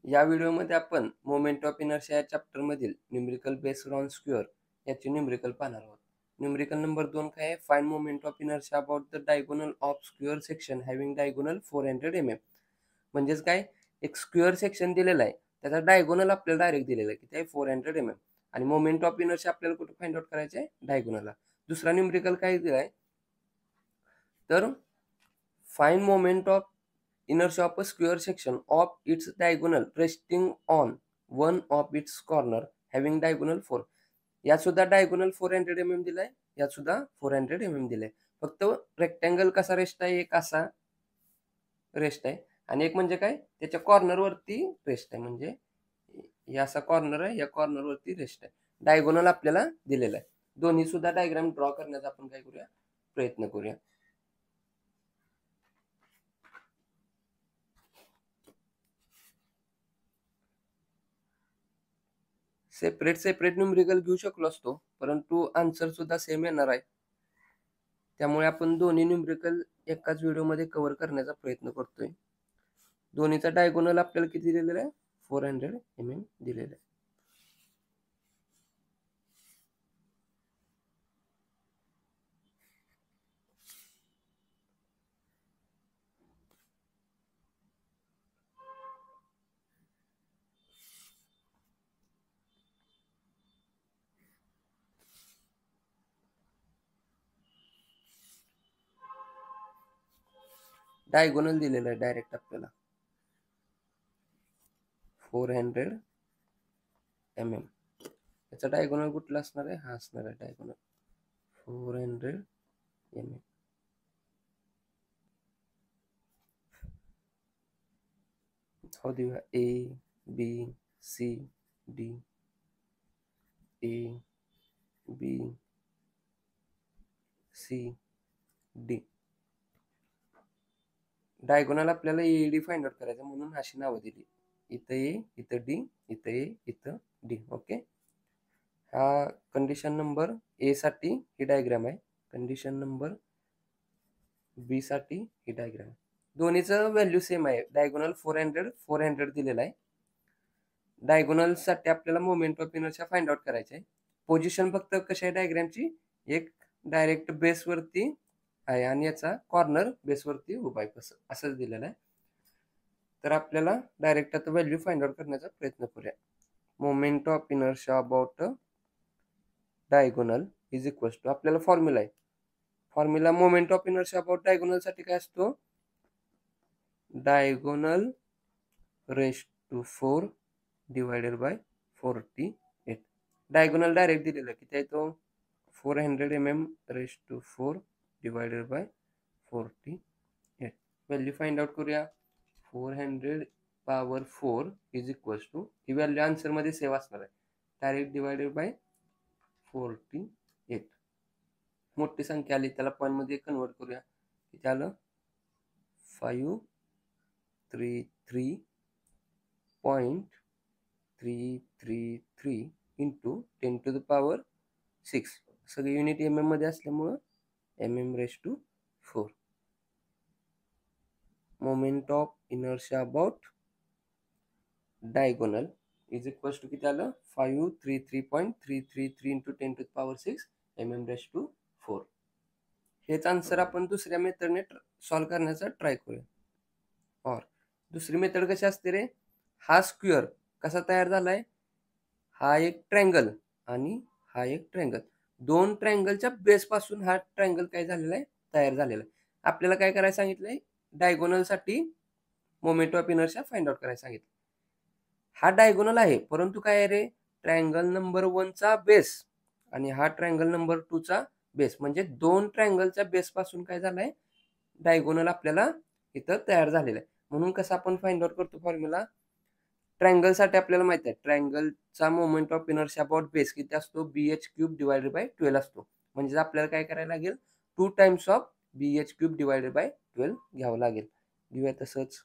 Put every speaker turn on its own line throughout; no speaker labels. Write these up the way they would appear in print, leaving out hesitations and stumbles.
या व्हिडिओमध्ये आपण मोमेंट ऑफ इनर्शिया या चॅप्टरमधील न्यूमेरिकल बेस्ड ऑन स्क्वेअर याचे न्यूमेरिकल पाहणार आहोत. न्यूमेरिकल नंबर 2 काय आहे? Find moment of inertia about the diagonal of square section having diagonal 400 mm. म्हणजेच काय, एक स्क्वेअर सेक्शन दिलेला आहे, त्याचा डायगोनल आपल्याला डायरेक्ट दिलेला आहे, किती आहे? 400 mm. आणि मोमेंट ऑफ इनर्शिया आपल्याला कुठे फाइंड आउट करायचे आहे? डायगोनलला. दुसरा न्यूमेरिकल काय दिलाय, तर find moment of inertia of a square section of its diagonal resting on one of its corner having diagonal 4. यात सुद्धा डायगोनल 400 mm दिलाय, यात सुद्धा 400 mm दिलाय. फक्त रेक्टँगल कसा रेस्ट आहे, एक असा रेस्ट आहे आणि एक म्हणजे काय, त्याच्या कॉर्नर वरती रेस्ट आहे. म्हणजे हे असा कॉर्नर आहे, या कॉर्नर वरती रेस्ट आहे. डायगोनल आपल्याला दिलेला आहे. दोन्ही सुद्धा डायग्राम ड्रॉ करण्याचा आपण काय करूया, प्रयत्न करूया. सेपरेट न्यूमेरिकल घेऊ शकलो असतो, परंतु आन्सर सुद्धा सेम येणार आहे. त्यामुळे आपण दोन्ही न्यूमेरिकल एकाच व्हिडिओमध्ये कव्हर करण्याचा प्रयत्न करतोय. दोन्हीचा डायगोनल आपल्याला किती दिलेला आहे? 400 mm दिलेला आहे. डायगोनल दिलेला आहे डायरेक्ट आपल्याला 400 mm. याचा डायगोनल कुठला असणार आहे? हा असणार आहे डायगोनल 400 mm. हो देऊया A B C D A B C D. Diagonal आपल्याला एडी फाइंड आउट करायचं, म्हणून अशी नावं दिली. इथं ए, इथं डी, इथं ए, इथं डी. ओके, हा कंडिशन नंबर ए साठी ही डायग्राम आहे, कंडिशन नंबर बी साठी ही डायग्राम आहे. दोन्हीचं व्हॅल्यू सेम आहे. डायगोनल 400 दिलेला आहे. डायगोनल साठी आपल्याला moment of inertia find out करायचे आहे. पोझिशन फक्त कशी आहे डायग्रामची, एक डायरेक्ट बेसवरती आहे आणि याचा कॉर्नर बेसवरती उभा आहे, असंच दिलेलं आहे. तर आपल्याला डायरेक्ट आता व्हॅल्यू फाइंड आउट करण्याचा प्रयत्न करूया. Moment of inertia about diagonal is equal to, आपल्याला फॉर्म्युला आहे. Formula moment of inertia about diagonal साठी काय असतो? Diagonal raised to 4 divided by 48. Diagonal direct दिलेला किती आहे तो? 400 mm raised to 4 divided by 48. Value find out करूया. 400 पॉवर 4 इज इक्वल टू, ही व्हॅल्यू आन्सर मध्ये सेव्ह असणार आहे, डायरेक्ट डिवायडेड बाय 48. मोठी संख्या आली, त्याला पॉईंट मध्ये कन्वर्ट करूया. किती आलं? 533.333 इंटू 10 to the power 6. सगळे युनिट mm मध्ये असल्यामुळं mm raised to 4. Moment of inertia about diagonal is equal to किती आलं? 533.333 into 10 to the power 6 mm raised to 4. हेच आन्सर आपण दुसऱ्या मेथडने सॉल्व्ह करण्याचा ट्राय करूया. और दुसरी मेथड कशी असते रे? हा स्क्वेअर कसा तयार झालाय? हा एक ट्रायंगल आणि हा एक ट्रायंगल, दोन ट्रायंगलच्या बेस पासून हा ट्रायंगल काय झालेला आहे? तयार झालेला आहे. आपल्याला काय करायला सांगितलंय? डायगोनल साठी moment of inertia find out करायला सांगितलं. हा डायगोनल आहे, परंतु काय आहे रे? ट्रायंगल नंबर 1 चा बेस आणि हा ट्रायंगल नंबर 2 चा बेस, म्हणजे दोन ट्रायंगलच्या बेस पासून काय झालाय? डायगोनल आपल्याला इथं तयार झालेला आहे. म्हणून कसं आपण फाइंड आउट करतो फॉर्म्युला? ट्रायंगल साठी आपल्याला माहिती आहे, ट्रायंगलचा moment of inertia about base किती असतो? BH³ डिवायडेड बाय 12 असतो. म्हणजे आपल्याला काय करायला लागेल? 2 times of BH³ divided by 12 घ्यावं लागेल. घेऊया तसंच.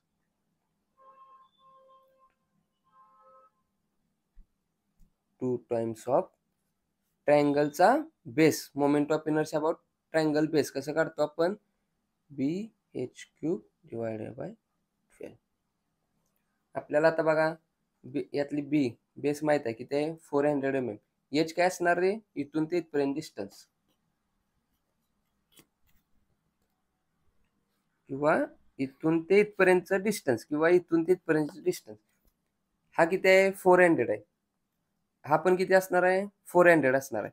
2 टाइम्स ऑफ ट्रायंगलचा base, moment of inertia about triangle base कसं काढतो आपण? BH³ divided by 12. आपल्याला आता बघा, यातली बी बेस माहित आहे की ते 400 mm. एच काय असणार रे, इथून ते इथपर्यंत डिस्टन्स, किंवा इथून ते इथपर्यंतचं डिस्टन्स, किंवा इथून ते इथपर्यंतचं डिस्टन्स. हा किती आहे, 400 आहे. हा पण किती असणार आहे, 400 असणार आहे.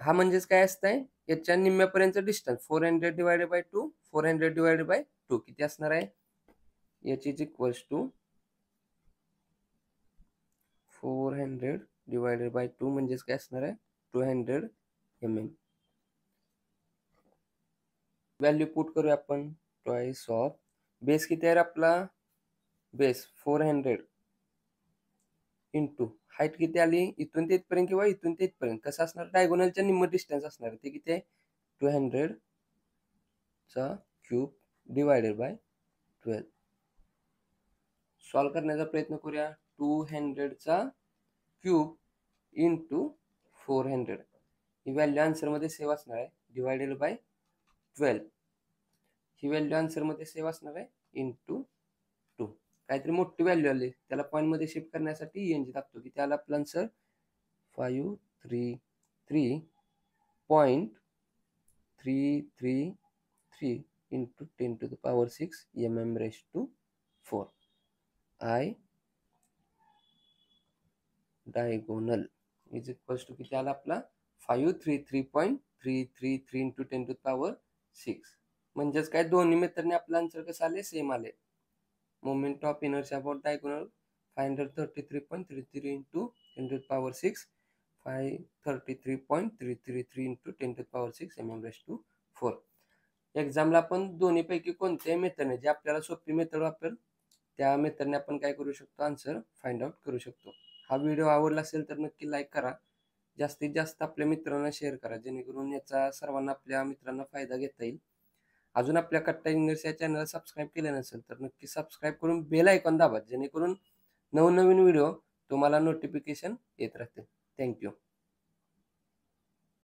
हा म्हणजेच काय असतंय, याच्या निम्म्यापर्यंतचं distance 400 divided by 2, 400 divided by 2 किती असणार आहे, H is equals to 400 divided by 2 म्हणजेच काय असणार आहे, 200 mm. व्हॅल्यू पुट करूया आपण. ट्वाइस ऑफ बेस किती आहे आपला, बेस 400 इंटू हाईट किती आली, इथून ते इथपर्यंत किंवा इथून ते इथपर्यंत. कसं असणार, डायगोनलच्या निम्म डिस्टन्स असणार ते किती आहे, 200 चा क्यूब डिवायडेड बाय 12. सॉल्व करण्याचा प्रयत्न करूया. 200 चा क्यूब इंटू 400, ही व्हॅल्यू आन्सरमध्ये सेव्ह असणार आहे, डिवायडेड बाय 12. ही व्हॅल्यू आन्सरमध्ये सेव्ह असणार आहे, इंटू 2. काहीतरी मोठी व्हॅल्यू आली, त्याला पॉईंटमध्ये शिफ्ट करण्यासाठी एनजी टाकतो की त्याला आपला answer 533.333 into 10⁶ mm⁴. I diagonal is equals to किती आला आपला, 533.333 इंटू 10⁶. म्हणजेच काय, दोन्ही मेथडने आपला आन्सर कसं आले, सेम आले. Moment of inertia about diagonal 533.33 into 10⁶, 533.333 into 10⁶ mm⁴. एक्झामला आपण दोन्हीपैकी कोणत्याही मेथडने, जे आपल्याला सोपी मेथड वापरेल त्या मेथडने आपण काय करू शकतो, आन्सर फाइंड आउट करू शकतो. हा व्हिडिओ आवडला असेल तर नक्की लाईक करा, जास्तीत जास्त आपल्या मित्रांना शेअर करा, जेणेकरून याचा सर्वांना आपल्या मित्रांना फायदा घेता येईल. अजून आपल्या कट्टा इंग्लिश या चॅनलला सबस्क्राईब केले नसेल तर नक्की सबस्क्राईब करून बेल आयकॉन दाबा, जेणेकरून नवनवीन व्हिडिओ तुम्हाला नोटिफिकेशन येत राहतील. थँक्यू.